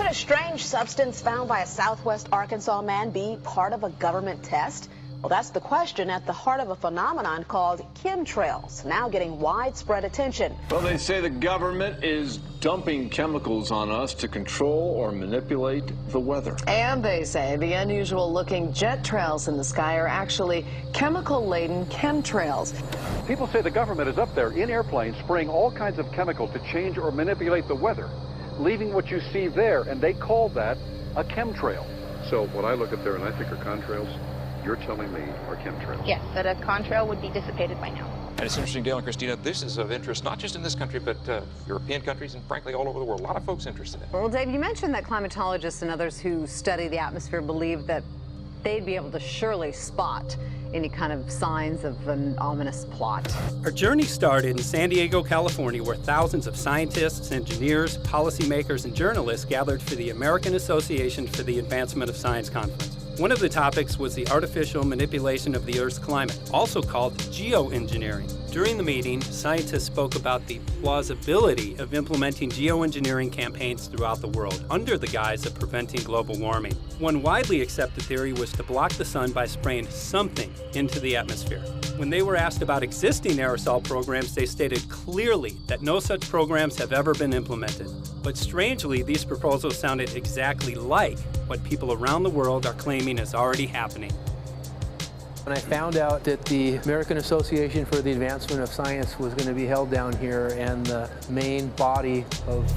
Could a strange substance found by a southwest Arkansas man be part of a government test? Well, that's the question at the heart of a phenomenon called Chem-Trails, now getting widespread attention. Well, they say the government is dumping chemicals on us to control or manipulate the weather. And they say the unusual-looking jet trails in the sky are actually chemical-laden chemtrails. People say the government is up there in airplanes spraying all kinds of chemicals to change or manipulate the weather, leaving what you see there, and they call that a chemtrail. So what I look at there and I think are contrails, you're telling me are chemtrails? Yes, that a contrail would be dissipated by now. And it's interesting, Dale and Christina, this is of interest not just in this country, but European countries and frankly all over the world. A lot of folks interested in it. Well, Dave, you mentioned that climatologists and others who study the atmosphere believe that they'd be able to surely spot any kind of signs of an ominous plot. Our journey started in San Diego, California, where thousands of scientists, engineers, policymakers, and journalists gathered for the American Association for the Advancement of Science Conference. One of the topics was the artificial manipulation of the Earth's climate, also called geoengineering. During the meeting, scientists spoke about the plausibility of implementing geoengineering campaigns throughout the world under the guise of preventing global warming. One widely accepted theory was to block the sun by spraying something into the atmosphere. When they were asked about existing aerosol programs, they stated clearly that no such programs have ever been implemented. But strangely, these proposals sounded exactly like what people around the world are claiming is already happening. When I found out that the American Association for the Advancement of Science was going to be held down here and the main body of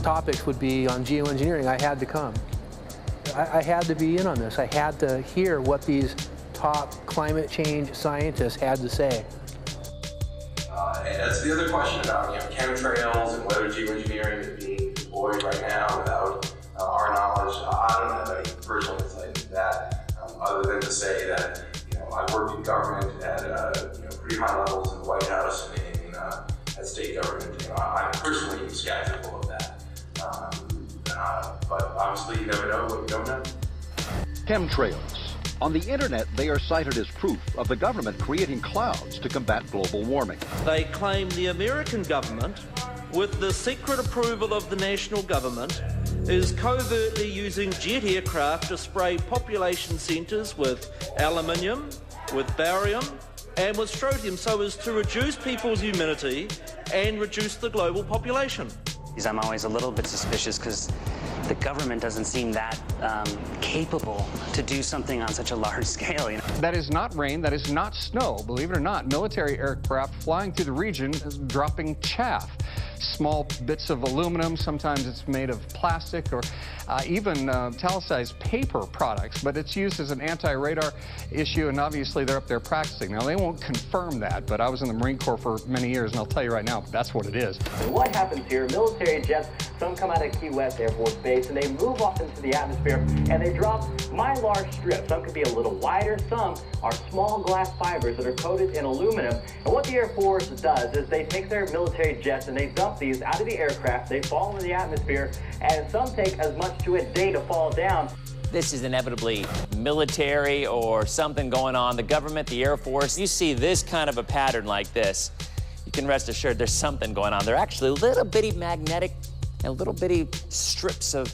topics would be on geoengineering, I had to come. I had to be in on this. I had to hear what these top climate change scientists had to say. And that's the other question about chemtrails and whether geoengineering is being deployed right now without our knowledge. I don't have any personal insight into that, other than to say that I've worked in government at pretty high levels in the White House and at state government. I'm personally skeptical of that. But obviously you never know what you don't know. Chemtrails. On the internet, they are cited as proof of the government creating clouds to combat global warming. They claim the American government, with the secret approval of the national government, is covertly using jet aircraft to spray population centres with aluminium, with barium, and with strontium so as to reduce people's humidity and reduce the global population. I'm always a little bit suspicious because the government doesn't seem that capable to do something on such a large scale. That is not rain, that is not snow. Believe it or not, military aircraft flying through the region is dropping chaff. Small bits of aluminum, sometimes it's made of plastic or even talicized paper products, but it's used as an anti-radar issue, and obviously they're up there practicing. Now, they won't confirm that, but I was in the Marine Corps for many years, and I'll tell you right now, that's what it is. And what happens here, military jets, some come out of Key West Air Force Base, and they move off into the atmosphere, and they drop mylar strips. Some could be a little wider, some are small glass fibers that are coated in aluminum. And what the Air Force does is they take their military jets and they dump these out of the aircraft, they fall into the atmosphere, and some take as much to a day to fall down. This is inevitably military or something going on. The government, the Air Force, you see this kind of a pattern like this, you can rest assured there's something going on. They're actually little bitty magnetic and little bitty strips of,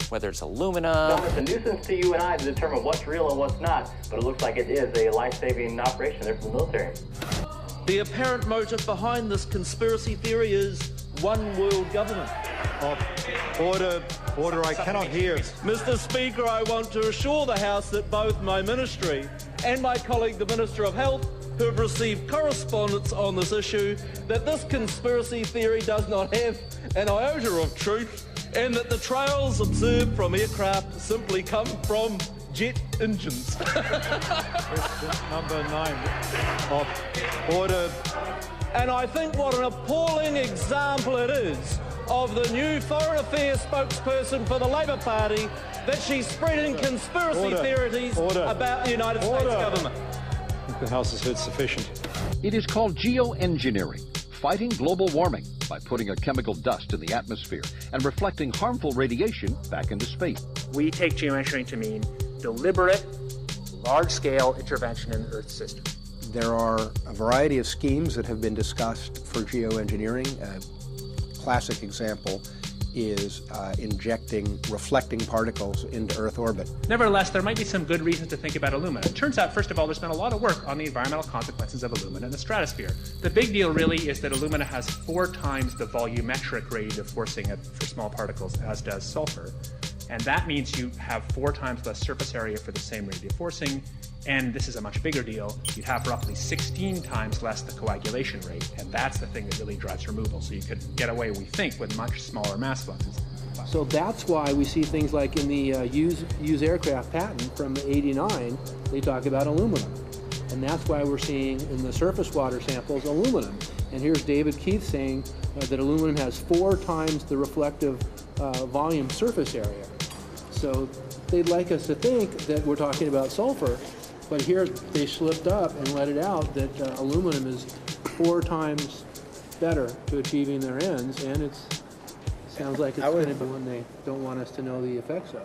whether it's aluminum. It's a nuisance to you and I to determine what's real and what's not, but it looks like it is a life-saving operation there for the military. The apparent motive behind this conspiracy theory is one world government. Order, I cannot hear. Mr. Speaker, I want to assure the House that both my ministry and my colleague, the Minister of Health, who have received correspondence on this issue, that this conspiracy theory does not have an iota of truth, and that the trails observed from aircraft simply come from jet engines. Question number 9. Order. And I think what an appalling example it is of the new Foreign Affairs spokesperson for the Labour Party that she's spreading conspiracy theories about the United States government. I think the House has heard sufficient. It is called geoengineering, fighting global warming by putting a chemical dust in the atmosphere and reflecting harmful radiation back into space. We take geoengineering to mean deliberate, large-scale intervention in the Earth system. There are a variety of schemes that have been discussed for geoengineering. A classic example is injecting reflecting particles into Earth orbit. Nevertheless, there might be some good reasons to think about alumina. It turns out, first of all, there's been a lot of work on the environmental consequences of alumina in the stratosphere. The big deal really is that alumina has 4 times the volumetric radiative forcing for small particles as does sulfur. And that means you have 4 times less surface area for the same radiative forcing. And this is a much bigger deal. You'd have roughly 16 times less the coagulation rate. And that's the thing that really drives removal. So you could get away, we think, with much smaller mass fluxes. So that's why we see things like in the use aircraft patent from '89, they talk about aluminum. And that's why we're seeing in the surface water samples aluminum. And here's David Keith saying that aluminum has 4 times the reflective volume surface area. So they'd like us to think that we're talking about sulfur, but here they slipped up and let it out that aluminum is 4 times better to achieving their ends, and it sounds like it's going to be one they don't want us to know the effects of.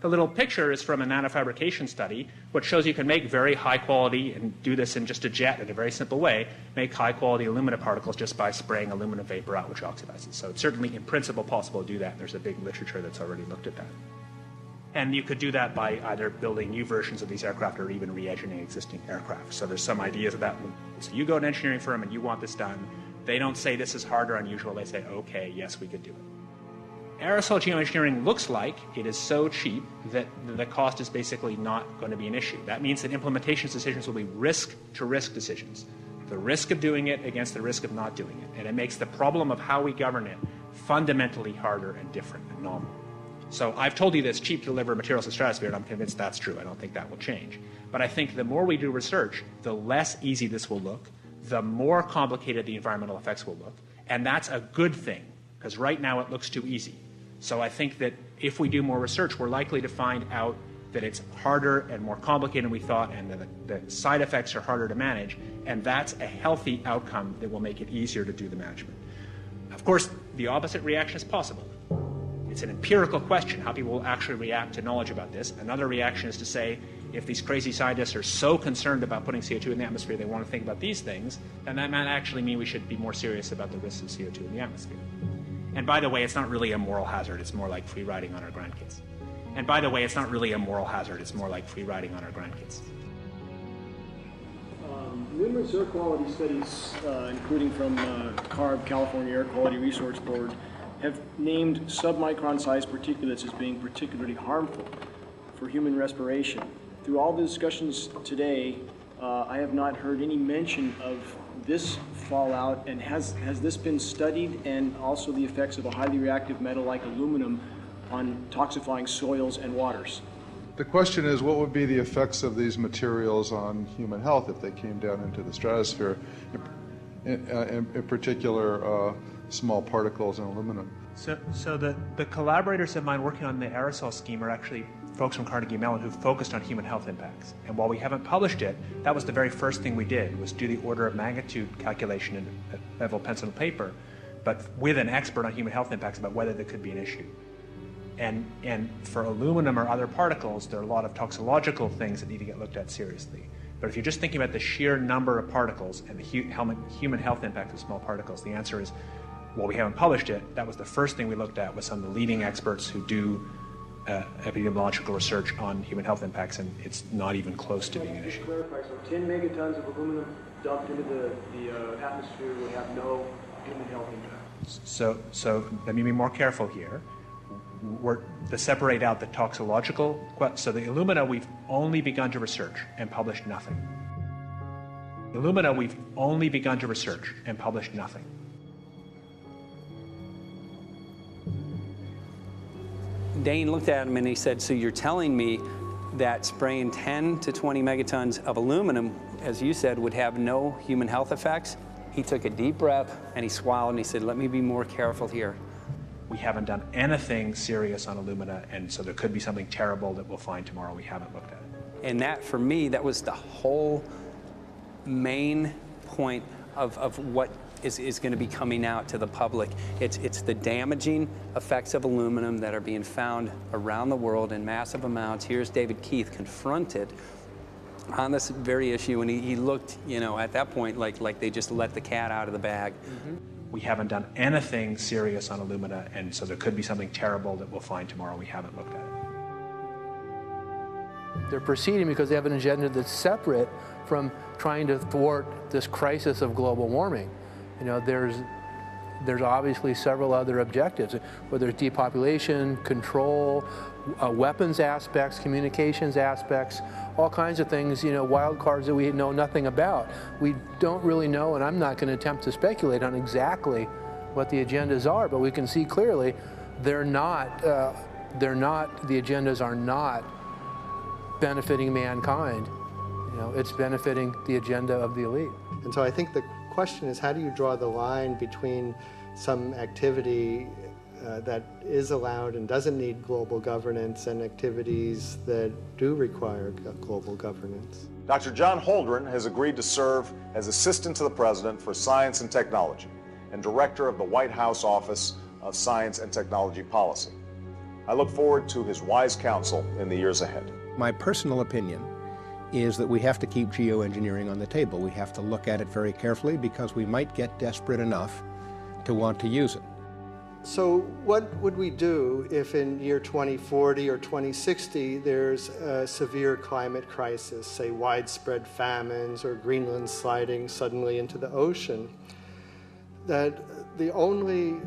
The little picture is from a nanofabrication study, which shows you can make very high quality, and do this in just a jet in a very simple way, make high quality alumina particles just by spraying aluminum vapor out, which oxidizes. So it's certainly in principle possible to do that. There's a big literature that's already looked at that. And you could do that by either building new versions of these aircraft or even re-engineering existing aircraft. So there's some ideas of that. So you go to an engineering firm and you want this done. They don't say this is hard or unusual. They say, okay, yes, we could do it. Aerosol geoengineering looks like it is so cheap that the cost is basically not going to be an issue. That means that implementation decisions will be risk-to-risk decisions. The risk of doing it against the risk of not doing it. And it makes the problem of how we govern it fundamentally harder and different and novel. So I've told you that it's cheap to deliver materials to the stratosphere, and I'm convinced that's true. I don't think that will change. But I think the more we do research, the less easy this will look, the more complicated the environmental effects will look. And that's a good thing, because right now it looks too easy. So I think that if we do more research, we're likely to find out that it's harder and more complicated than we thought, and that the side effects are harder to manage. And that's a healthy outcome that will make it easier to do the management. Of course, the opposite reaction is possible. It's an empirical question, how people will actually react to knowledge about this. Another reaction is to say, if these crazy scientists are so concerned about putting CO2 in the atmosphere, they want to think about these things, then that might actually mean we should be more serious about the risks of CO2 in the atmosphere. And by the way, it's not really a moral hazard, it's more like free riding on our grandkids. And by the way, it's not really a moral hazard, it's more like free riding on our grandkids. Numerous air quality studies, including from CARB, California Air Quality Resource Board, have named submicron-sized particulates as being particularly harmful for human respiration. Through all the discussions today, I have not heard any mention of this fallout, and has this been studied, and also the effects of a highly reactive metal like aluminum on toxifying soils and waters? The question is, what would be the effects of these materials on human health if they came down into the stratosphere, in particular small particles and aluminum? So the collaborators of mine working on the aerosol scheme are actually folks from Carnegie Mellon who focused on human health impacts. And while we haven't published it, that was the very first thing we did, was do the order of magnitude calculation in level pencil and paper, but with an expert on human health impacts about whether there could be an issue. And for aluminum or other particles, there are a lot of toxicological things that need to get looked at seriously. But if you're just thinking about the sheer number of particles and the human health impact of small particles, the answer is, well, we haven't published it. That was the first thing we looked at with some of the leading experts who do epidemiological research on human health impacts, and it's not even close to being an issue. Clarify, so 10 megatons of aluminum dumped into the atmosphere would have no human health impact. So let me be more careful here. To separate out the toxicological, so the alumina we've only begun to research and published nothing. Alumina we've only begun to research and published nothing. Dane looked at him and he said, so you're telling me that spraying 10 to 20 megatons of aluminum, as you said, would have no human health effects? He took a deep breath and he swallowed and he said, let me be more careful here. We haven't done anything serious on alumina, and so there could be something terrible that we'll find tomorrow. We haven't looked at it. And that, for me, that was the whole main point of what is going to be coming out to the public. It's the damaging effects of aluminum that are being found around the world in massive amounts. Here's David Keith confronted on this very issue, and he looked, you know, at that point like they just let the cat out of the bag. Mm-hmm. We haven't done anything serious on Illumina, and so there could be something terrible that we'll find tomorrow. We haven't looked at it. They're proceeding because they have an agenda that's separate from trying to thwart this crisis of global warming. You know, there's obviously several other objectives, whether it's depopulation, control, weapons aspects, communications aspects, all kinds of things, you know, wild cards that we know nothing about. We don't really know, and I'm not going to attempt to speculate on exactly what the agendas are, but we can see clearly the agendas are not benefiting mankind. You know, it's benefiting the agenda of the elite. And so I think the question is, how do you draw the line between some activity that is allowed and doesn't need global governance and activities that do require global governance? Dr. John Holdren has agreed to serve as Assistant to the President for Science and Technology and Director of the White House Office of Science and Technology Policy. I look forward to his wise counsel in the years ahead. My personal opinion is that we have to keep geoengineering on the table. We have to look at it very carefully because we might get desperate enough to want to use it. So what would we do if in year 2040 or 2060 there's a severe climate crisis, say widespread famines or Greenland sliding suddenly into the ocean? That the only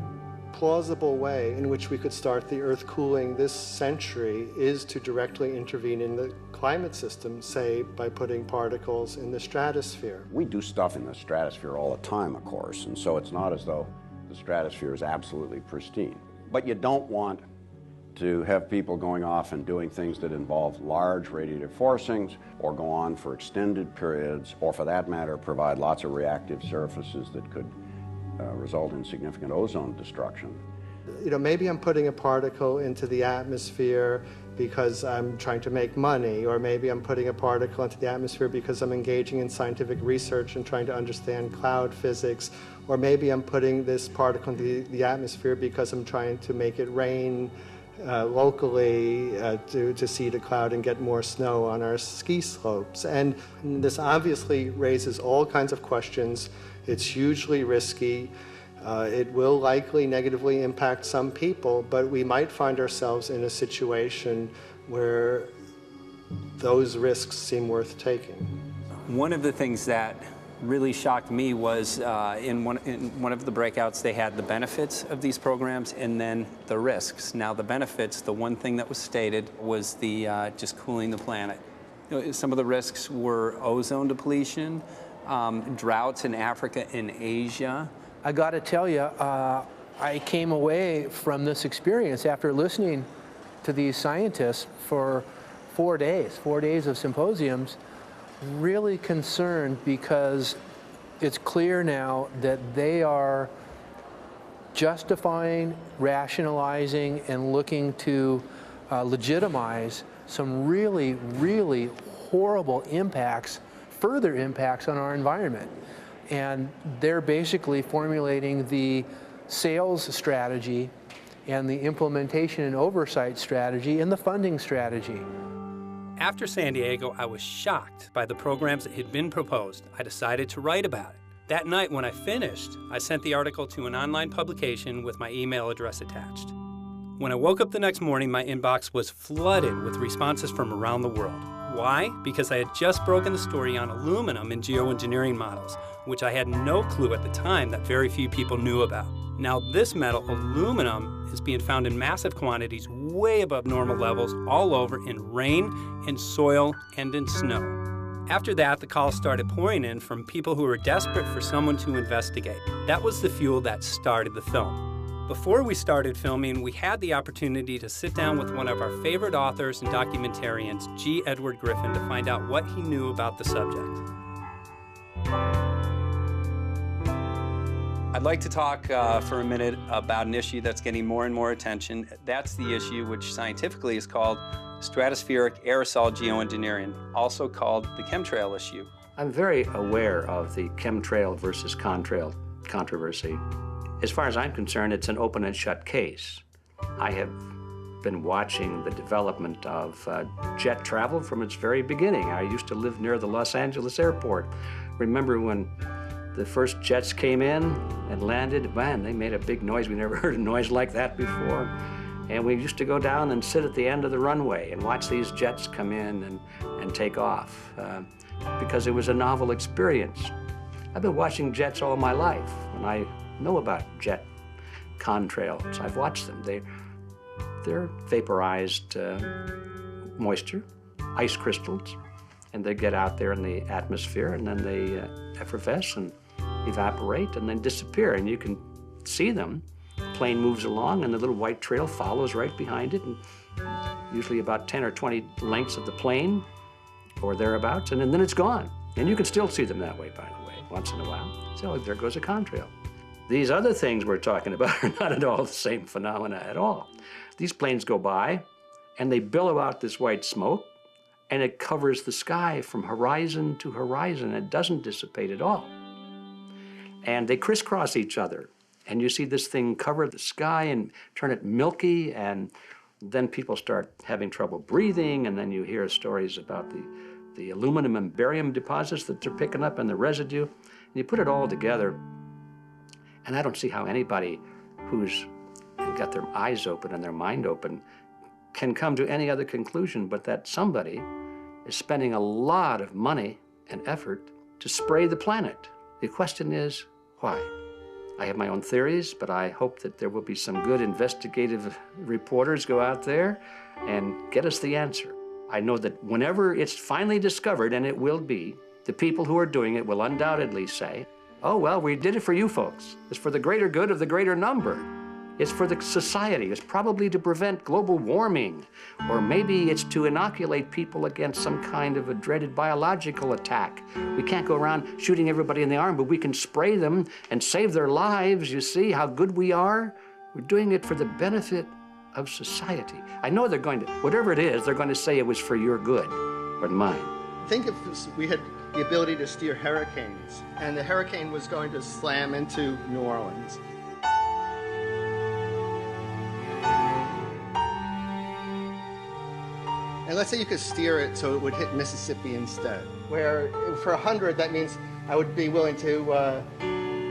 plausible way in which we could start the Earth cooling this century is to directly intervene in the climate system, say by putting particles in the stratosphere. We do stuff in the stratosphere all the time, of course, and so it's not as though the stratosphere is absolutely pristine. But you don't want to have people going off and doing things that involve large radiative forcings or go on for extended periods, or for that matter, provide lots of reactive surfaces that could result in significant ozone destruction. You know, maybe I'm putting a particle into the atmosphere because I'm trying to make money, or maybe I'm putting a particle into the atmosphere because I'm engaging in scientific research and trying to understand cloud physics, or maybe I'm putting this particle into the atmosphere because I'm trying to make it rain locally to seed a cloud and get more snow on our ski slopes. And this obviously raises all kinds of questions. It's hugely risky. It will likely negatively impact some people, but we might find ourselves in a situation where those risks seem worth taking. One of the things that really shocked me was in one of the breakouts, they had the benefits of these programs and then the risks. Now the benefits, the one thing that was stated was the just cooling the planet. You know, some of the risks were ozone depletion, droughts in Africa and Asia. I got to tell you, I came away from this experience after listening to these scientists for 4 days of symposiums, really concerned because it's clear now that they are justifying, rationalizing, and looking to legitimize some really, really horrible impacts, further impacts on our environment. And they're basically formulating the sales strategy and the implementation and oversight strategy and the funding strategy. After San Diego, I was shocked by the programs that had been proposed. I decided to write about it. That night when I finished, I sent the article to an online publication with my email address attached. When I woke up the next morning, my inbox was flooded with responses from around the world. Why? Because I had just broken the story on aluminum in geoengineering models, which I had no clue at the time that very few people knew about. Now this metal, aluminum, is being found in massive quantities way above normal levels all over in rain, in soil, and in snow. After that, the calls started pouring in from people who were desperate for someone to investigate. That was the fuel that started the film. Before we started filming, we had the opportunity to sit down with one of our favorite authors and documentarians, G. Edward Griffin, to find out what he knew about the subject. I'd like to talk for a minute about an issue that's getting more and more attention. That's the issue which scientifically is called stratospheric aerosol geoengineering, also called the Chem-Trail issue. I'm very aware of the Chem-Trail versus Contrail controversy. As far as I'm concerned, it's an open and shut case. I have been watching the development of jet travel from its very beginning. I used to live near the Los Angeles airport. Remember when the first jets came in and landed, man, they made a big noise. We never heard a noise like that before. And we used to go down and sit at the end of the runway and watch these jets come in and take off because it was a novel experience. I've been watching jets all my life, and I know about jet contrails. I've watched them. They're vaporized moisture, ice crystals, and they get out there in the atmosphere, and then they effervesce and evaporate and then disappear, and you can see them. The plane moves along, and the little white trail follows right behind it, and usually about 10 or 20 lengths of the plane or thereabouts, and then it's gone. And you can still see them that way, by the way, once in a while. So there goes a contrail. These other things we're talking about are not at all the same phenomena at all. These planes go by, and they billow out this white smoke, and it covers the sky from horizon to horizon. It doesn't dissipate at all. And they crisscross each other. And you see this thing cover the sky and turn it milky, and then people start having trouble breathing, and then you hear stories about the aluminum and barium deposits that they're picking up and the residue. And you put it all together, and I don't see how anybody who's got their eyes open and their mind open can come to any other conclusion but that somebody is spending a lot of money and effort to spray the planet. The question is, why? I have my own theories, but I hope that there will be some good investigative reporters go out there and get us the answer. I know that whenever it's finally discovered, and it will be, the people who are doing it will undoubtedly say, oh, well, we did it for you folks. It's for the greater good of the greater number. It's for the society. It's probably to prevent global warming. Or maybe it's to inoculate people against some kind of a dreaded biological attack. We can't go around shooting everybody in the arm, but we can spray them and save their lives. You see how good we are? We're doing it for the benefit of society. I know they're going to, whatever it is, they're going to say it was for your good or mine. Think if we had the ability to steer hurricanes, and the hurricane was going to slam into New Orleans. And let's say you could steer it so it would hit Mississippi instead, where for 100, that means I would be willing to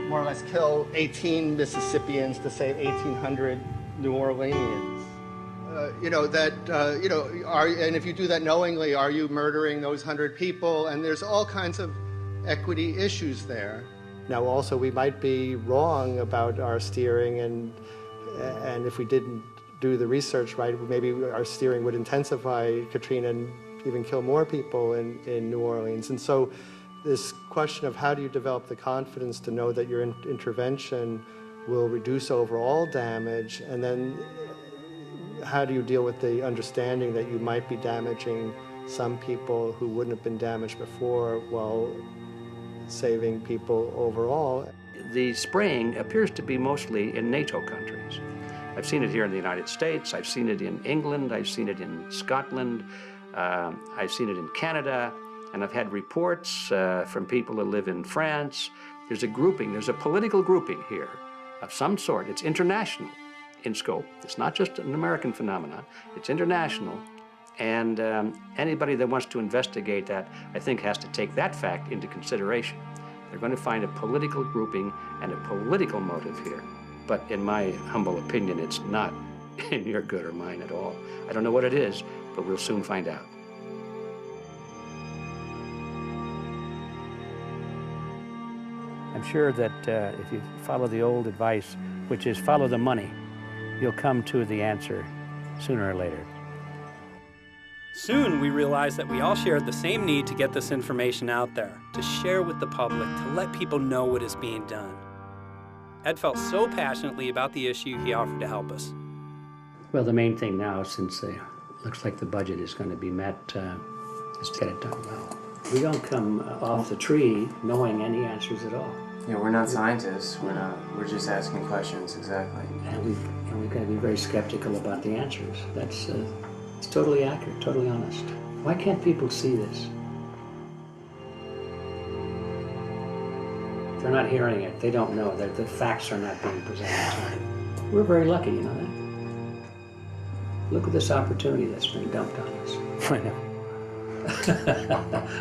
more or less kill 18 Mississippians to save 1,800 New Orleanians. And if you do that knowingly, are you murdering those 100 people? And there's all kinds of equity issues there. Now, also, we might be wrong about our steering, and if we didn't do the research right, maybe our steering would intensify Katrina and even kill more people in New Orleans. And so this question of how do you develop the confidence to know that your intervention will reduce overall damage, and then how do you deal with the understanding that you might be damaging some people who wouldn't have been damaged before while saving people overall? The spraying appears to be mostly in NATO countries. I've seen it here in the United States, I've seen it in England, I've seen it in Scotland, I've seen it in Canada, and I've had reports from people who live in France. There's a grouping, there's a political grouping here of some sort. It's international in scope. It's not just an American phenomenon, it's international. And anybody that wants to investigate that, I think, has to take that fact into consideration. They're going to find a political grouping and a political motive here. But in my humble opinion, it's not in your good or mine at all. I don't know what it is, but we'll soon find out. I'm sure that if you follow the old advice, which is follow the money, you'll come to the answer sooner or later. Soon we realized that we all shared the same need to get this information out there, to share with the public, to let people know what is being done. Ed felt so passionately about the issue, he offered to help us. Well, the main thing now, since it looks like the budget is going to be met, is to get it done well. We don't come off the tree knowing any answers at all. Yeah, we're not scientists. We're just asking questions, exactly. And we've got to be very skeptical about the answers. That's it's totally accurate, totally honest. Why can't people see this? They're not hearing it. They don't know that the facts are not being presented to them. We're very lucky, you know that? Look at this opportunity that's been dumped on us. I know.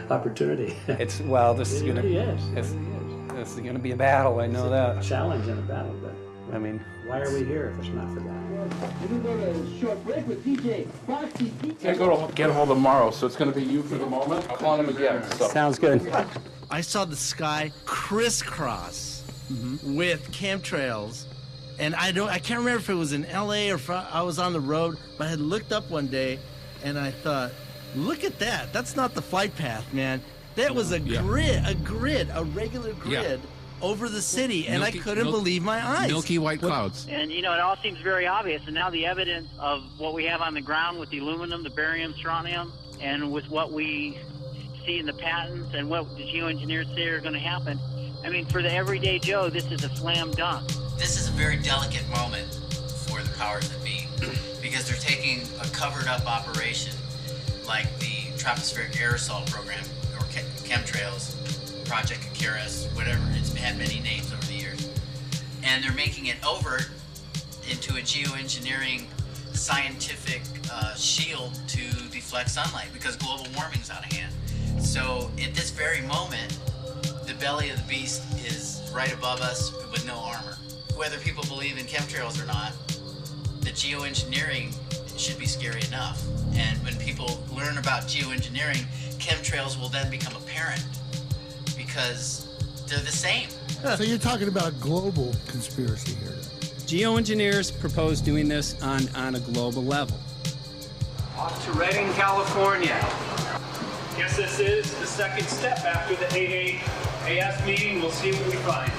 Opportunity. It's, well, this is going to... Yes. This This is going to be a battle, I know that. Challenge and a battle, but I mean, why are we here if it's not for that? We're going to go to a short break with DJ Foxy. I go to get hold of morrow, so it's going to be you for the moment. I'll call him again. So. Sounds good. I saw the sky crisscross with chemtrails, and I can't remember if it was in LA or if I was on the road, but I had looked up one day and I thought, look at that. That's not the flight path, man. That was a grid, a regular grid over the city, and I couldn't believe my eyes. Milky white clouds. And, you know, it all seems very obvious, and now the evidence of what we have on the ground with the aluminum, the barium, strontium, and with what we see in the patents and what the geoengineers say are going to happen, I mean, for the everyday Joe, this is a slam dunk. This is a very delicate moment for the powers that be, because they're taking a covered-up operation like the tropospheric aerosol program, or Chem-Trails, Project Icarus, whatever. It's had many names over the years. And they're making it over into a geoengineering scientific shield to deflect sunlight, because global warming's out of hand. So at this very moment, the belly of the beast is right above us with no armor. Whether people believe in chemtrails or not, the geoengineering should be scary enough. And when people learn about geoengineering, chemtrails will then become apparent because they're the same. So you're talking about a global conspiracy here. Geoengineers propose doing this on a global level. Off to Redding, California. Guess this is the second step after the AAAS meeting. We'll see what we find.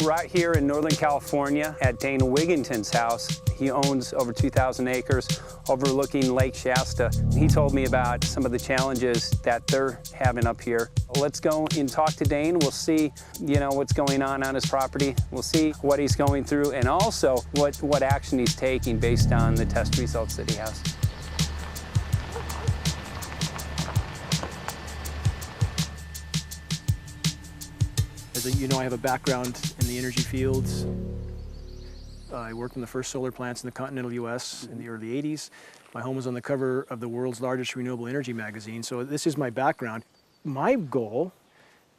Right here in Northern California at Dana Wigginton's house. He owns over 2,000 acres overlooking Lake Shasta. He told me about some of the challenges that they're having up here. Let's go and talk to Dane. We'll see, you know, what's going on his property. We'll see what he's going through and also what action he's taking based on the test results that he has. As you know, I have a background in the energy fields. I worked on the first solar plants in the continental U.S. in the early 80s. My home was on the cover of the world's largest renewable energy magazine, so this is my background. My goal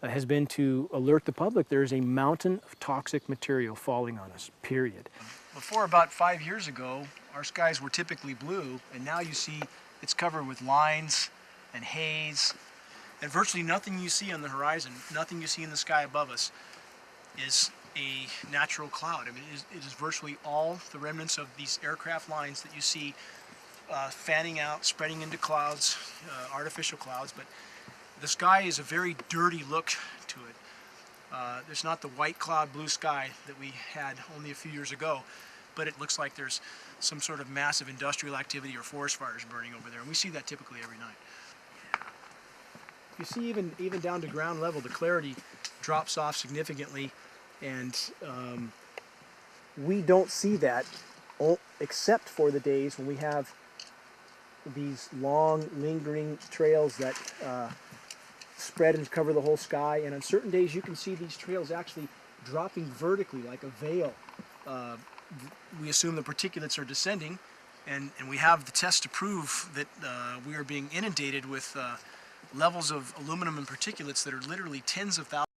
has been to alert the public there is a mountain of toxic material falling on us, period. Before about 5 years ago, our skies were typically blue, and now you see it's covered with lines and haze. And virtually nothing you see on the horizon, nothing you see in the sky above us is a natural cloud. I mean, it is virtually all the remnants of these aircraft lines that you see fanning out, spreading into clouds, artificial clouds. But the sky is a very dirty look to it. There's not the white cloud blue sky that we had only a few years ago, but it looks like there's some sort of massive industrial activity or forest fires burning over there. And we see that typically every night. You see even down to ground level, the clarity drops off significantly, and we don't see that except for the days when we have these long, lingering trails that spread and cover the whole sky, and on certain days you can see these trails actually dropping vertically like a veil. We assume the particulates are descending, and we have the test to prove that we are being inundated with levels of aluminum and particulates that are literally tens of thousands